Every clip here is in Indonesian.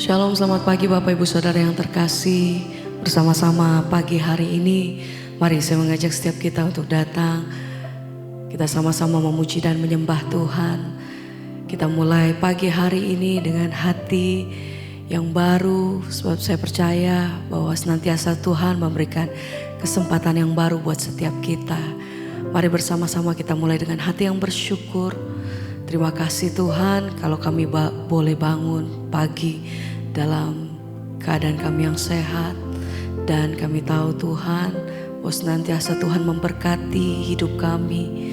Shalom, selamat pagi Bapak Ibu Saudara yang terkasih. Bersama-sama pagi hari ini, mari saya mengajak setiap kita untuk datang. Kita sama-sama memuji dan menyembah Tuhan. Kita mulai pagi hari ini dengan hati yang baru, sebab saya percaya bahwa senantiasa Tuhan memberikan kesempatan yang baru buat setiap kita. Mari bersama-sama kita mulai dengan hati yang bersyukur. Terima kasih Tuhan kalau kami boleh bangun pagi dalam keadaan kami yang sehat. Dan kami tahu Tuhan bahwa senantiasa Tuhan memberkati hidup kami.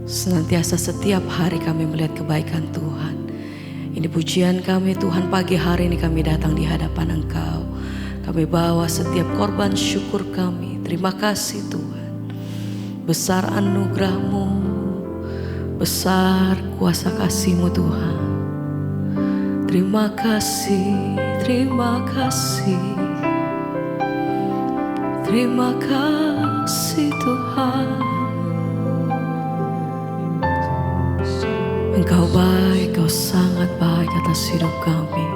Senantiasa setiap hari kami melihat kebaikan Tuhan. Ini pujian kami Tuhan, pagi hari ini kami datang di hadapan Engkau. Kami bawa setiap korban syukur kami. Terima kasih Tuhan. Besar anugerah-Mu, besar kuasa kasih-Mu Tuhan. Terima kasih, terima kasih. Terima kasih Tuhan. Engkau baik, Engkau sangat baik atas hidup kami.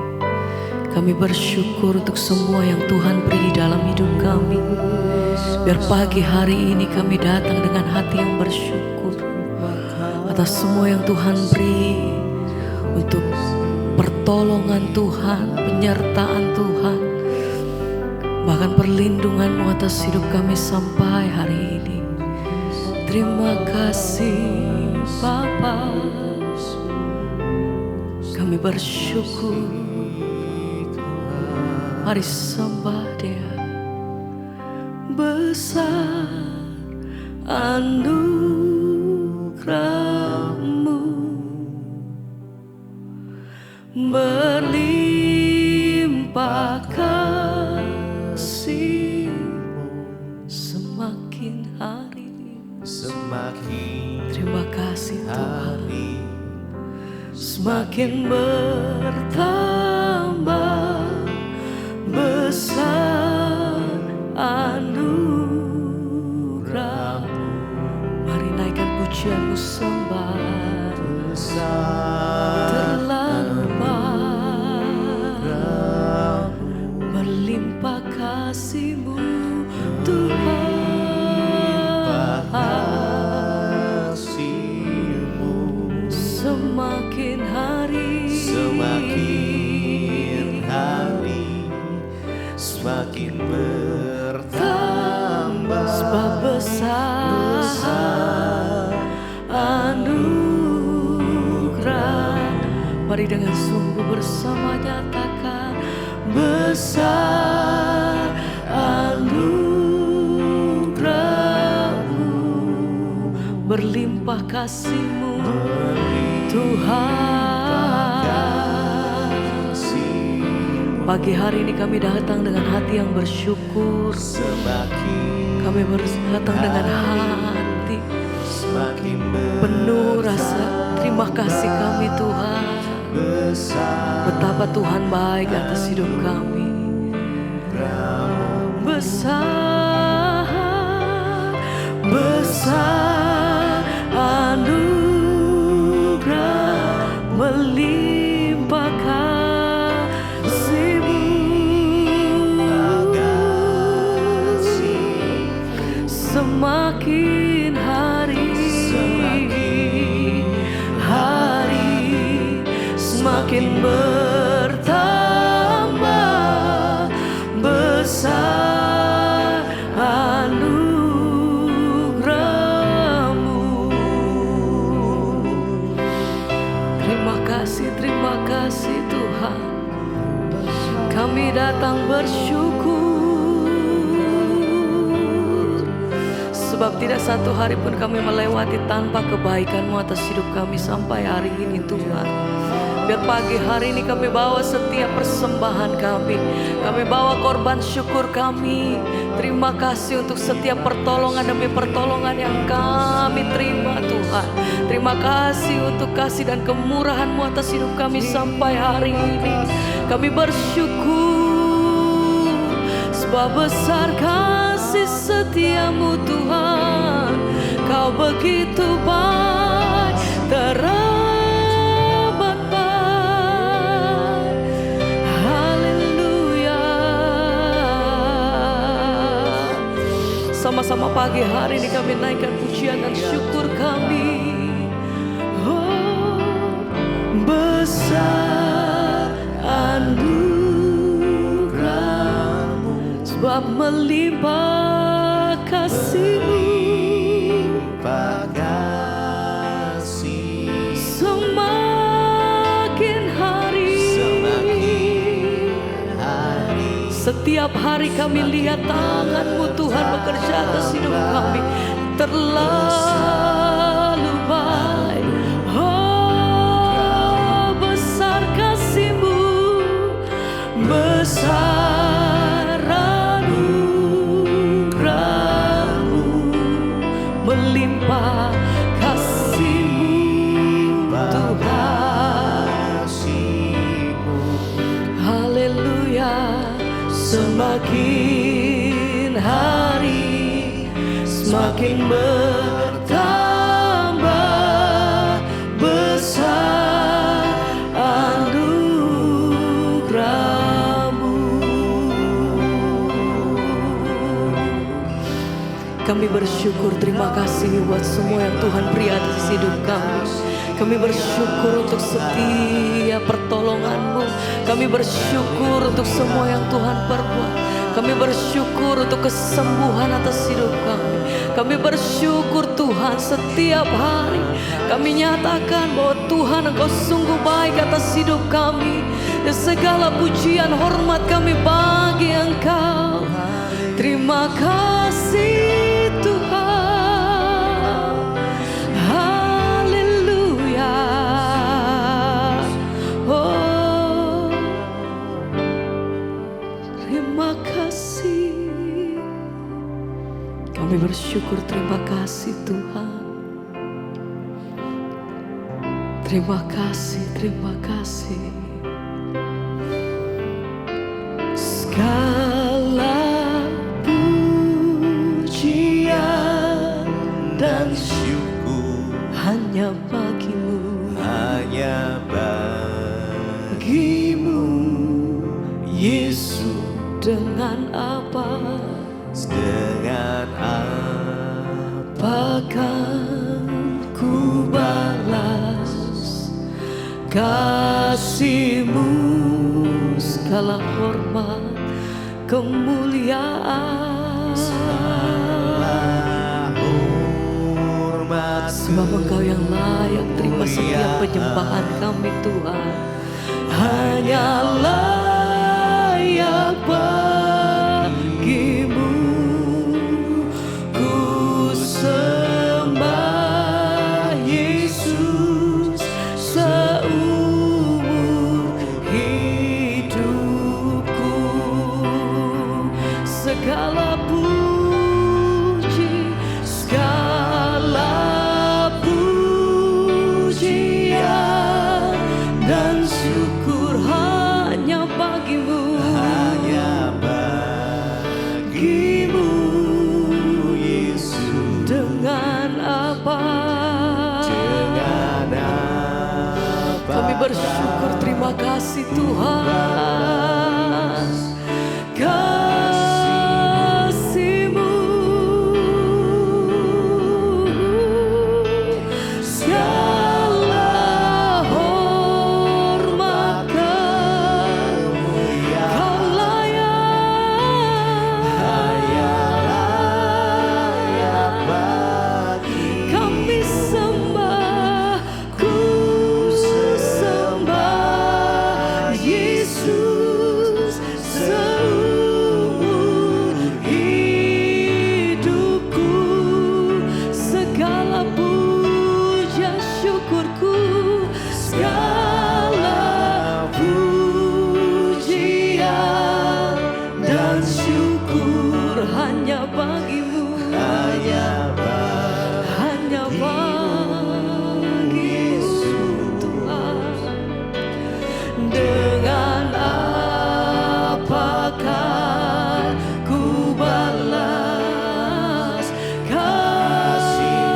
Kami bersyukur untuk semua yang Tuhan beri dalam hidup kami. Biar pagi hari ini kami datang dengan hati yang bersyukur atas semua yang Tuhan beri, untuk pertolongan Tuhan, penyertaan Tuhan, bahkan perlindungan-Mu atas hidup kami sampai hari ini. Terima kasih Bapa, kami bersyukur. Mari sembah Dia. Besar anugerah-Mu, berlimpah kasih-Mu semakin hari. Terima kasih Tuhan. Semakin bertambah besar anugerah-Mu. Mari naikkan pujian-Mu, sembah. Terlalu banyak berlimpah kasih-Mu Tuhan. Semakin hari, semakin bertambah, sebab besar anugerah. Mari dengan sungguh bersama nyatakan, besar anugerah-Mu, berlimpah kasih-Mu Tuhan. Pagi hari ini kami datang dengan hati yang bersyukur. Kami datang dengan hati penuh rasa terima kasih kami Tuhan. Betapa Tuhan baik atas hidup kami. Besar, besar anugerah, melimpah kasih-Mu. Semakin hari, semakin bertambah besar anugerah-Mu. Terima kasih Tuhan. Kami datang bersyukur, sebab tidak satu hari pun kami melewati tanpa kebaikan-Mu atas hidup kami sampai hari ini Tuhan. Biar pagi hari ini kami bawa setiap persembahan kami. Kami bawa korban syukur kami. Terima kasih untuk setiap pertolongan demi pertolongan yang kami terima Tuhan. Terima kasih untuk kasih dan kemurahan-Mu atas hidup kami sampai hari ini. Kami bersyukur, sebab besar kasih setia-Mu Tuhan. Kau begitu baik, teramat baik. Sama-sama pagi hari ini kami naikkan pujian dan syukur kami. Oh, besar anugerah-Mu, sebab melimpah kasih-Mu. Setiap hari kami lihat tangan-Mu Tuhan bekerja atas hidup kami. Terlalu baik. Oh, besar kasih-Mu, besar anugerah-Mu, melimpah kasih-Mu Tuhan. Haleluya. Semakin hari semakin bertambah besar anugerah-Mu. Kami bersyukur, terima kasih buat semua yang Tuhan beri atas hidup kami. Kami bersyukur untuk setiap pertolongan-Mu. Kami bersyukur untuk semua yang Tuhan perbuat. Kami bersyukur untuk kesembuhan atas hidup kami. Kami bersyukur Tuhan setiap hari. Kami nyatakan bahwa Tuhan Engkau sungguh baik atas hidup kami. Dan segala pujian hormat kami bagi Engkau. Terima kasih Tuhan. Haleluya. Oh, terima kasih. Kami bersyukur, terima kasih Tuhan. Terima kasih, terima kasih. Segala pujian dan syukur hanya bagi-Mu, hanya bagi-Mu, Yesus. Dengan apa? Dengan apakah ku balas kasih-Mu? Segala hormat, kemuliaan, sebab Engkau yang layak terima setiap penyembahan kami Tuhan. Hanya layak bagi-Mu ku sembah Yesus seumur hidupku. Segala puji, segala pujian dan syukur hanya bagi-Mu, hanya bagi-Mu, Yesus. Dengan apa? Dengan apa? Kami bersyukur, terima kasih Tuhan. Kasih-Mu, segala hormat kemuliaan, Kau layak bagi kami sembah, ku sembah Yesus seumur hidupku. Segala puja syukurku, segala pujian dan syukur hanya bagi-Mu, hanya bagi-Mu Tuhan. Dengan apakah ku balas kasih-Mu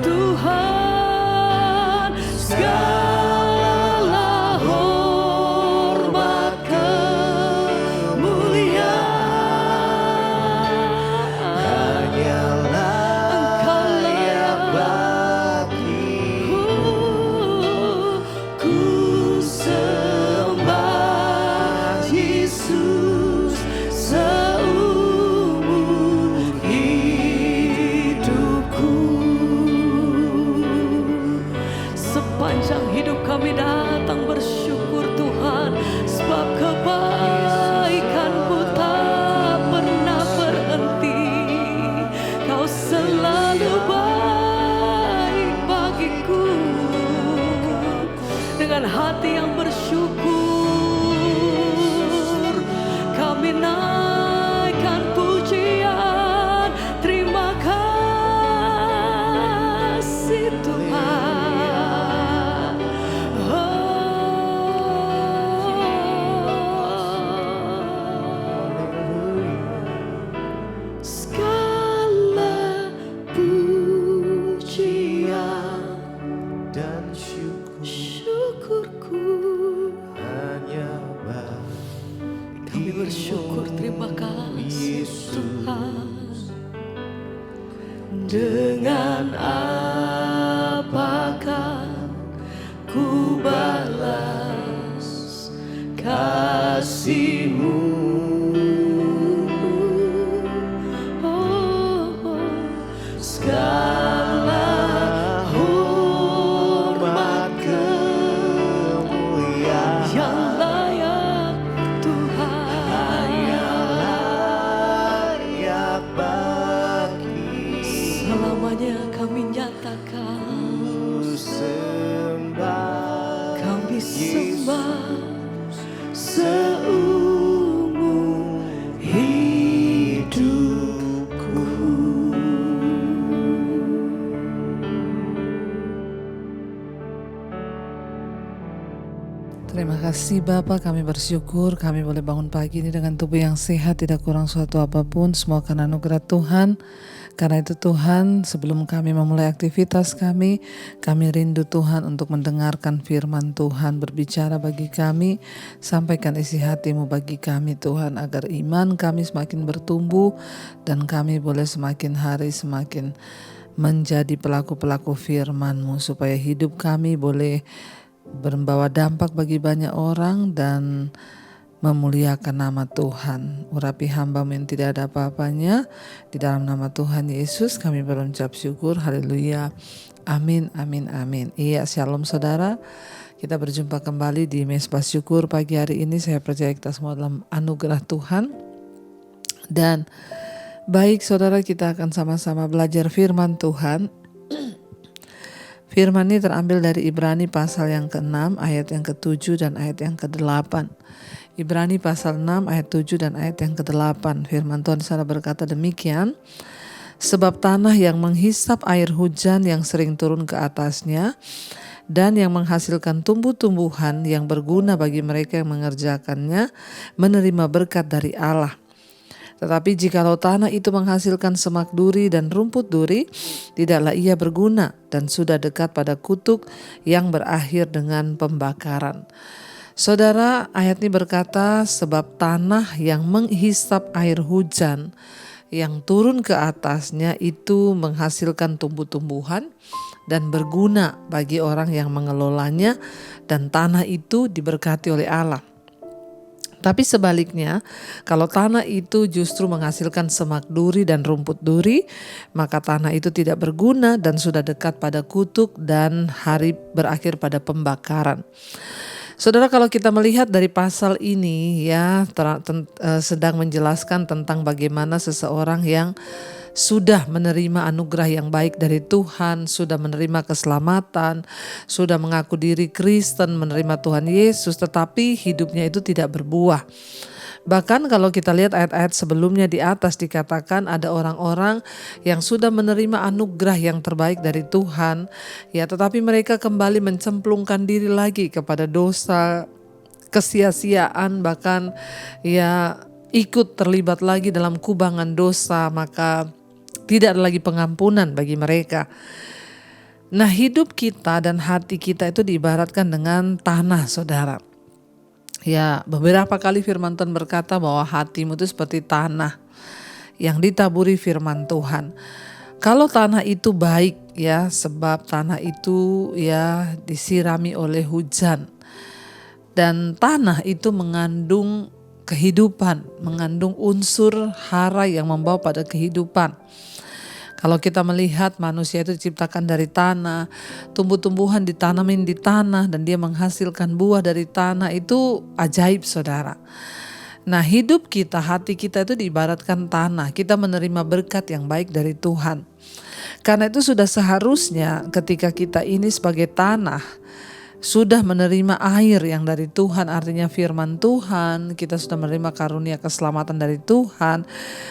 Tuhan? Segala hormat kemuliaan bersyukur, terima kasih Tuhan. Dengan apakah ku balas kasih-Mu? Segala hormat kemuliaan Yang layak Tuhan, hanya layak bagi selamanya kami nyatakan, Ku sembah kami sembah seumur hidupku. Terima kasih Bapa, kami bersyukur kami boleh bangun pagi ini dengan tubuh yang sehat, tidak kurang suatu apapun, semua karena anugerah Tuhan. Karena itu Tuhan, sebelum kami memulai aktivitas kami rindu Tuhan untuk mendengarkan firman Tuhan, berbicara bagi kami, sampaikan isi hati-Mu bagi kami Tuhan, agar iman kami semakin bertumbuh dan kami boleh semakin hari semakin menjadi pelaku-pelaku firman-Mu, supaya hidup kami boleh membawa dampak bagi banyak orang dan memuliakan nama Tuhan. Urapi hamba-Mu yang tidak ada apa-apanya, di dalam nama Tuhan Yesus kami berucap syukur. Haleluya. Amin, amin, amin. Iya, shalom saudara. Kita berjumpa kembali di Mesbah Syukur pagi hari ini. Saya percaya kita semua dalam anugerah Tuhan. Dan baik saudara, kita akan sama-sama belajar firman Tuhan. Firman ini terambil dari Ibrani pasal yang ke-6 ayat yang ke-7 dan ayat yang ke-8. Ibrani pasal 6 ayat 7 dan ayat yang ke-8. Firman Tuhan di sana berkata demikian. Sebab tanah yang menghisap air hujan yang sering turun ke atasnya dan yang menghasilkan tumbuh-tumbuhan yang berguna bagi mereka yang mengerjakannya menerima berkat dari Allah. Tetapi jikalau tanah itu menghasilkan semak duri dan rumput duri, tidaklah ia berguna dan sudah dekat pada kutuk yang berakhir dengan pembakaran. Saudara, ayat ini berkata, sebab tanah yang menghisap air hujan yang turun ke atasnya itu menghasilkan tumbuh-tumbuhan dan berguna bagi orang yang mengelolanya, dan tanah itu diberkati oleh Allah. Tapi sebaliknya, kalau tanah itu justru menghasilkan semak duri dan rumput duri, maka tanah itu tidak berguna dan sudah dekat pada kutuk dan hari berakhir pada pembakaran. Saudara, kalau kita melihat dari pasal ini ya, sedang menjelaskan tentang bagaimana seseorang yang sudah menerima anugerah yang baik dari Tuhan, sudah menerima keselamatan, sudah mengaku diri Kristen, menerima Tuhan Yesus, tetapi hidupnya itu tidak berbuah. Bahkan kalau kita lihat ayat-ayat sebelumnya di atas dikatakan ada orang-orang yang sudah menerima anugerah yang terbaik dari Tuhan, ya, tetapi mereka kembali mencemplungkan diri lagi kepada dosa, kesia-siaan, bahkan ya ikut terlibat lagi dalam kubangan dosa, maka tidak ada lagi pengampunan bagi mereka. Nah, hidup kita dan hati kita itu diibaratkan dengan tanah, saudara. Ya, beberapa kali firman Tuhan berkata bahwa hatimu itu seperti tanah yang ditaburi firman Tuhan. Kalau tanah itu baik ya, sebab tanah itu ya disirami oleh hujan. Dan tanah itu mengandung kehidupan, mengandung unsur hara yang membawa pada kehidupan. Kalau kita melihat manusia itu diciptakan dari tanah, tumbuh-tumbuhan ditanamin di tanah dan dia menghasilkan buah dari tanah, itu ajaib saudara. Nah, hidup kita, hati kita itu diibaratkan tanah. Kita menerima berkat yang baik dari Tuhan. Karena itu sudah seharusnya ketika kita ini sebagai tanah sudah menerima air yang dari Tuhan, artinya firman Tuhan, kita sudah menerima karunia keselamatan dari Tuhan,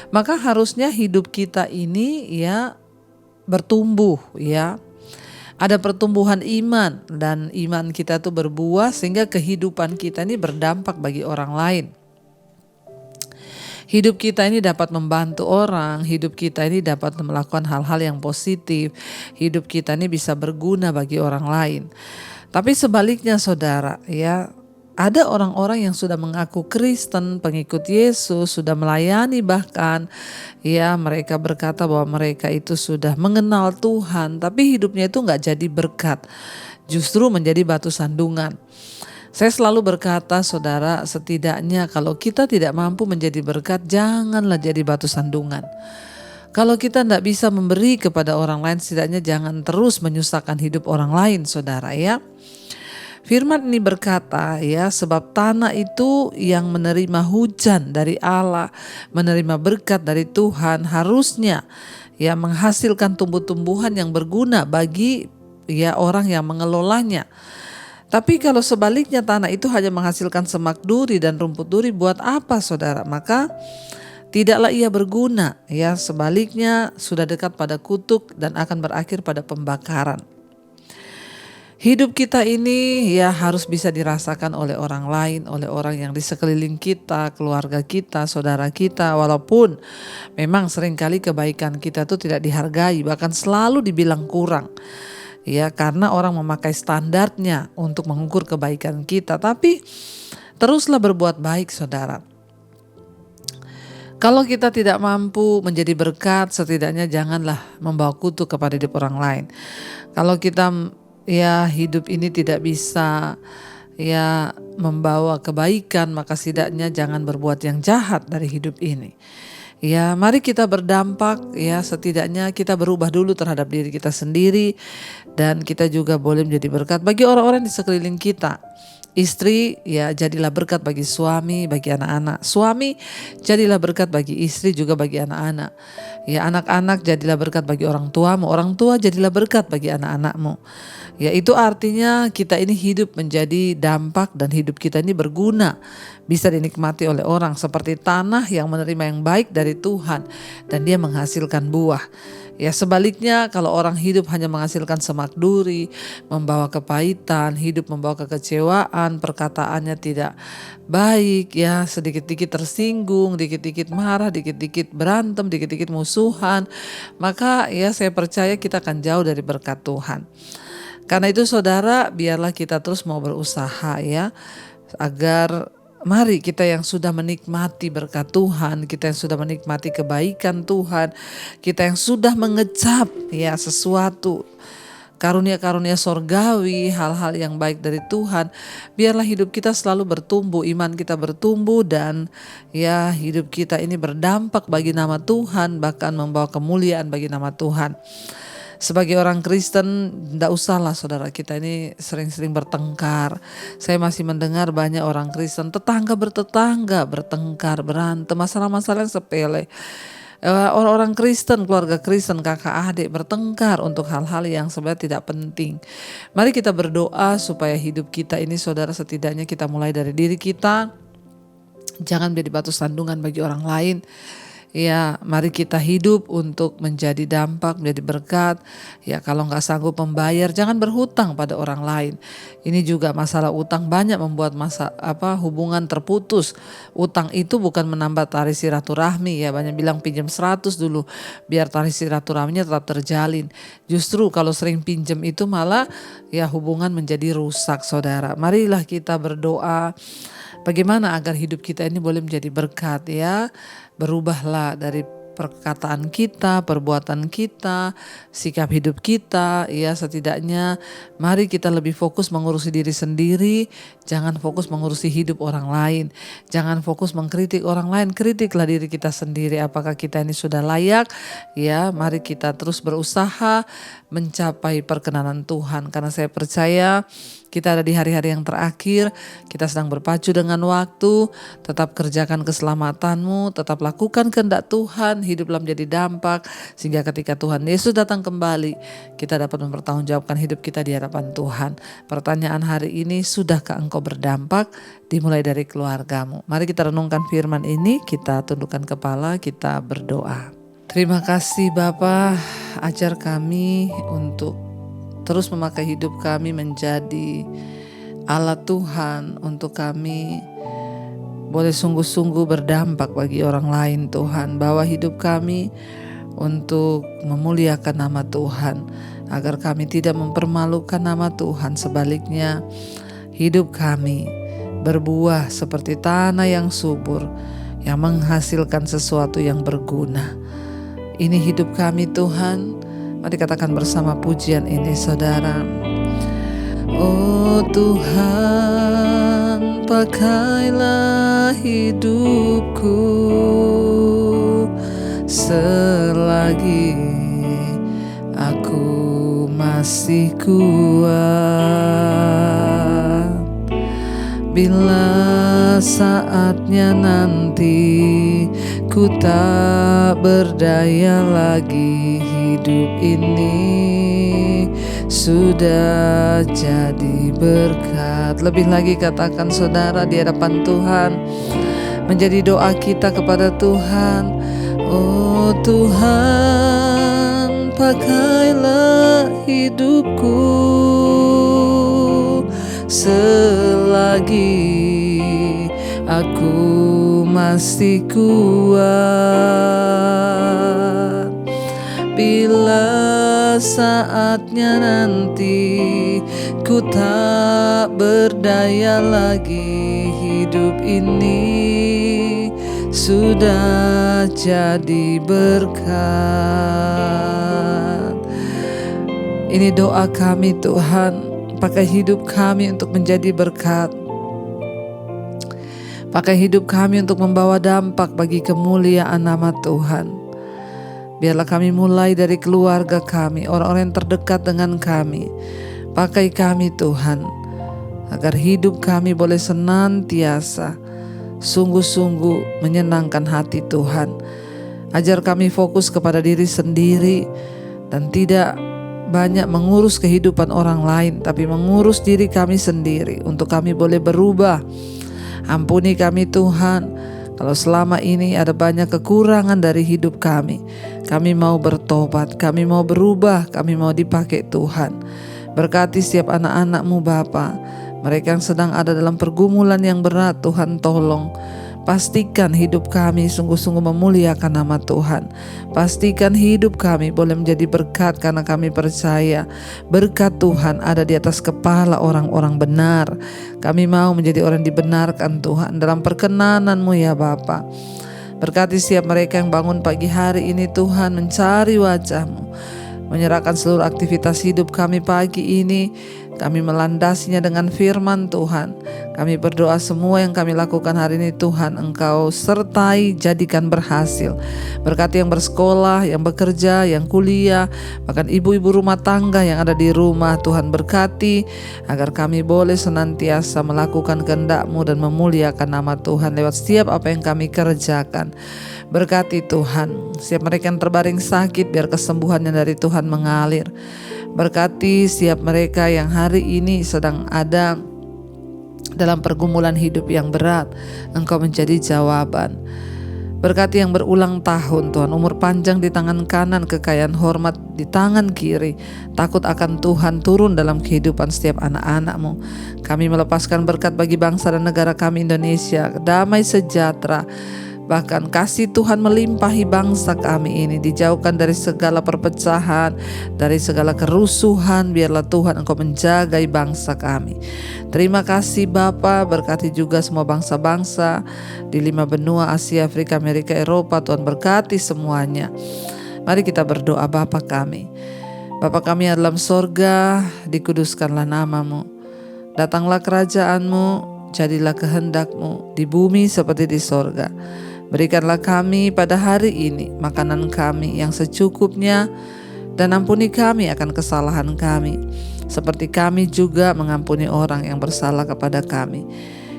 maka harusnya hidup kita ini ya bertumbuh ya. Ada pertumbuhan iman dan iman kita tuh berbuah sehingga kehidupan kita ini berdampak bagi orang lain. Hidup kita ini dapat membantu orang, hidup kita ini dapat melakukan hal-hal yang positif, hidup kita ini bisa berguna bagi orang lain. Tapi sebaliknya saudara ya, ada orang-orang yang sudah mengaku Kristen, pengikut Yesus, sudah melayani bahkan, ya mereka berkata bahwa mereka itu sudah mengenal Tuhan, tapi hidupnya itu nggak jadi berkat, justru menjadi batu sandungan. Saya selalu berkata, saudara, setidaknya kalau kita tidak mampu menjadi berkat, janganlah jadi batu sandungan. Kalau kita tidak bisa memberi kepada orang lain, setidaknya jangan terus menyusahkan hidup orang lain, saudara ya. Firman ini berkata ya, sebab tanah itu yang menerima hujan dari Allah, menerima berkat dari Tuhan, harusnya ya menghasilkan tumbuh-tumbuhan yang berguna bagi ya orang yang mengelolanya. Tapi kalau sebaliknya tanah itu hanya menghasilkan semak duri dan rumput duri, buat apa saudara? Maka tidaklah ia berguna ya, sebaliknya sudah dekat pada kutuk dan akan berakhir pada pembakaran. Hidup kita ini ya harus bisa dirasakan oleh orang lain, oleh orang yang di sekeliling kita, keluarga kita, saudara kita. Walaupun memang seringkali kebaikan kita itu tidak dihargai, bahkan selalu dibilang kurang. Ya, karena orang memakai standarnya untuk mengukur kebaikan kita. Tapi teruslah berbuat baik, saudara. Kalau kita tidak mampu menjadi berkat, setidaknya janganlah membawa kutuk kepada hidup orang lain. Kalau kita ya hidup ini tidak bisa ya membawa kebaikan, maka setidaknya jangan berbuat yang jahat dari hidup ini. Ya, mari kita berdampak ya, setidaknya kita berubah dulu terhadap diri kita sendiri, dan kita juga boleh menjadi berkat bagi orang-orang di sekeliling kita. Istri ya jadilah berkat bagi suami, bagi anak-anak. Suami jadilah berkat bagi istri, juga bagi anak-anak. Ya, anak-anak jadilah berkat bagi orang tuamu, orang tua jadilah berkat bagi anak-anakmu. Ya, itu artinya kita ini hidup menjadi dampak, dan hidup kita ini berguna, bisa dinikmati oleh orang seperti tanah yang menerima yang baik dari Tuhan dan dia menghasilkan buah. Ya, sebaliknya kalau orang hidup hanya menghasilkan semak duri, membawa kepahitan, hidup membawa kekecewaan, perkataannya tidak baik, ya sedikit-dikit tersinggung, dikit-dikit marah, dikit-dikit berantem, dikit-dikit musuhan, maka ya saya percaya kita akan jauh dari berkat Tuhan. Karena itu saudara, biarlah kita terus mau berusaha ya, agar mari kita yang sudah menikmati berkat Tuhan, kita yang sudah menikmati kebaikan Tuhan, kita yang sudah mengecap ya sesuatu karunia-karunia sorgawi, hal-hal yang baik dari Tuhan, biarlah hidup kita selalu bertumbuh, iman kita bertumbuh, dan ya hidup kita ini berdampak bagi nama Tuhan, bahkan membawa kemuliaan bagi nama Tuhan. Sebagai orang Kristen, tidak usahlah saudara, kita ini sering-sering bertengkar. Saya masih mendengar banyak orang Kristen tetangga bertengkar, berantem, masalah-masalah yang sepele. Orang-orang Kristen, keluarga Kristen, kakak adik bertengkar untuk hal-hal yang sebenarnya tidak penting. Mari kita berdoa supaya hidup kita ini saudara, setidaknya kita mulai dari diri kita, jangan menjadi batu sandungan bagi orang lain. Ya, mari kita hidup untuk menjadi dampak, menjadi berkat. Ya, kalau nggak sanggup membayar, jangan berhutang pada orang lain. Ini juga masalah utang banyak membuat hubungan terputus. Utang itu bukan menambah tali silaturahmi ya. Banyak bilang pinjam 100 dulu biar tali silaturahminya tetap terjalin. Justru kalau sering pinjam itu malah ya hubungan menjadi rusak, saudara. Marilah kita berdoa bagaimana agar hidup kita ini boleh menjadi berkat ya. Berubahlah dari perkataan kita, perbuatan kita, sikap hidup kita, ya setidaknya mari kita lebih fokus mengurusi diri sendiri, jangan fokus mengurusi hidup orang lain, jangan fokus mengkritik orang lain, kritiklah diri kita sendiri, apakah kita ini sudah layak, ya mari kita terus berusaha mencapai perkenanan Tuhan, karena saya percaya kita ada di hari-hari yang terakhir, kita sedang berpacu dengan waktu, tetap kerjakan keselamatanmu, tetap lakukan kehendak Tuhan, hiduplah menjadi dampak, sehingga ketika Tuhan Yesus datang kembali, kita dapat mempertanggungjawabkan hidup kita di hadapan Tuhan. Pertanyaan hari ini, sudahkah engkau berdampak? Dimulai dari keluargamu. Mari kita renungkan firman ini, kita tundukkan kepala, kita berdoa. Terima kasih Bapa, ajar kami untuk terus memakai hidup kami menjadi alat Tuhan, untuk kami boleh sungguh-sungguh berdampak bagi orang lain Tuhan. Bawa hidup kami untuk memuliakan nama Tuhan, agar kami tidak mempermalukan nama Tuhan. Sebaliknya hidup kami berbuah seperti tanah yang subur, yang menghasilkan sesuatu yang berguna. Ini hidup kami Tuhan. Mari katakan bersama pujian ini saudara. Oh Tuhan, pakailah hidupku selagi aku masih kuat. Bila saatnya nanti ku tak berdaya lagi, hidup ini sudah jadi berkat. Lebih lagi katakan saudara di hadapan Tuhan, menjadi doa kita kepada Tuhan. Oh Tuhan, pakailah hidupku selagi aku masih kuat. Bila saatnya nanti ku tak berdaya lagi, hidup ini sudah jadi berkat. Ini doa kami Tuhan. Pakai hidup kami untuk menjadi berkat. Pakai hidup kami untuk membawa dampak bagi kemuliaan nama Tuhan. Biarlah kami mulai dari keluarga kami, orang-orang yang terdekat dengan kami. Pakai kami Tuhan, agar hidup kami boleh senantiasa sungguh-sungguh menyenangkan hati Tuhan. Ajar kami fokus kepada diri sendiri dan tidak banyak mengurus kehidupan orang lain, tapi mengurus diri kami sendiri untuk kami boleh berubah. Ampuni kami Tuhan, kalau selama ini ada banyak kekurangan dari hidup kami. Kami mau bertobat, kami mau berubah, kami mau dipakai Tuhan. Berkati setiap anak-anak-Mu Bapa, mereka yang sedang ada dalam pergumulan yang berat, Tuhan tolong. Pastikan hidup kami sungguh-sungguh memuliakan nama Tuhan. Pastikan hidup kami boleh menjadi berkat, karena kami percaya berkat Tuhan ada di atas kepala orang-orang benar. Kami mau menjadi orang dibenarkan Tuhan dalam perkenanan-Mu ya Bapa. Berkati setiap mereka yang bangun pagi hari ini Tuhan mencari wajah-Mu, menyerahkan seluruh aktivitas hidup kami pagi ini. Kami melandasinya dengan firman Tuhan. Kami berdoa semua yang kami lakukan hari ini Tuhan, Engkau sertai, jadikan berhasil. Berkati yang bersekolah, yang bekerja, yang kuliah, bahkan ibu-ibu rumah tangga yang ada di rumah. Tuhan berkati agar kami boleh senantiasa melakukan kehendak-Mu dan memuliakan nama Tuhan lewat setiap apa yang kami kerjakan. Berkati Tuhan setiap mereka yang terbaring sakit, biar kesembuhannya dari Tuhan mengalir. Berkati setiap mereka yang hari ini sedang ada dalam pergumulan hidup yang berat, Engkau menjadi jawaban. Berkati yang berulang tahun Tuhan, umur panjang di tangan kanan, kekayaan hormat di tangan kiri. Takut akan Tuhan turun dalam kehidupan setiap anak-anak-Mu. Kami melepaskan berkat bagi bangsa dan negara kami Indonesia, damai sejahtera. Bahkan kasih Tuhan melimpahi bangsa kami ini, dijauhkan dari segala perpecahan, dari segala kerusuhan. Biarlah Tuhan Engkau menjagai bangsa kami. Terima kasih Bapa, berkati juga semua bangsa-bangsa di 5 benua, Asia, Afrika, Amerika, Eropa. Tuhan berkati semuanya. Mari kita berdoa. Bapa kami, Bapa kami yang dalam sorga, dikuduskanlah nama-Mu. Datanglah kerajaan-Mu, jadilah kehendak-Mu di bumi seperti di sorga. Berikanlah kami pada hari ini makanan kami yang secukupnya, dan ampuni kami akan kesalahan kami, seperti kami juga mengampuni orang yang bersalah kepada kami.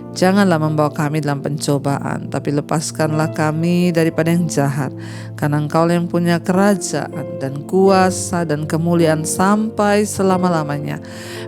Janganlah membawa kami dalam pencobaan, tapi lepaskanlah kami daripada yang jahat. Karena Engkau yang punya kerajaan dan kuasa dan kemuliaan sampai selama-lamanya.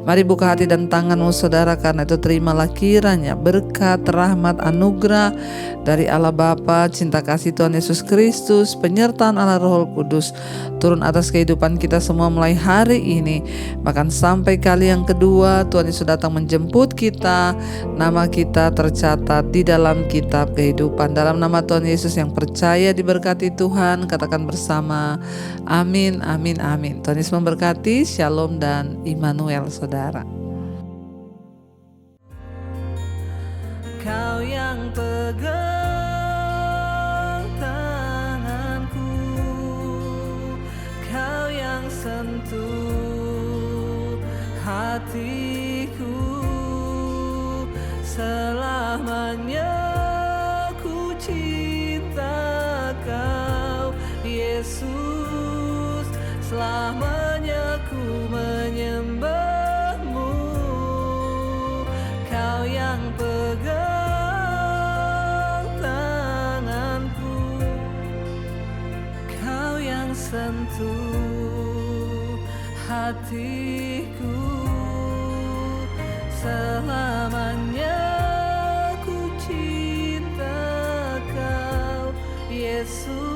Mari buka hati dan tangan-Mu saudara, karena itu terimalah kiranya berkat, rahmat, anugerah dari Allah Bapa, cinta kasih Tuhan Yesus Kristus, penyertaan Allah Roh Kudus turun atas kehidupan kita semua mulai hari ini, bahkan sampai kali yang kedua Tuhan Yesus datang menjemput kita. Nama kita tercatat di dalam kitab kehidupan. Dalam nama Tuhan Yesus yang percaya diberkati Tuhan, katakan bersama amin, amin, amin. Tuhan Yesus memberkati. Shalom dan Immanuel saudara. hatiku, selamanya ku cinta Kau Yesus, selamanya ku menyembah-Mu. Kau yang pegang tanganku, Kau yang sentuh hatiku, selamanya ku cinta Kau Yesus.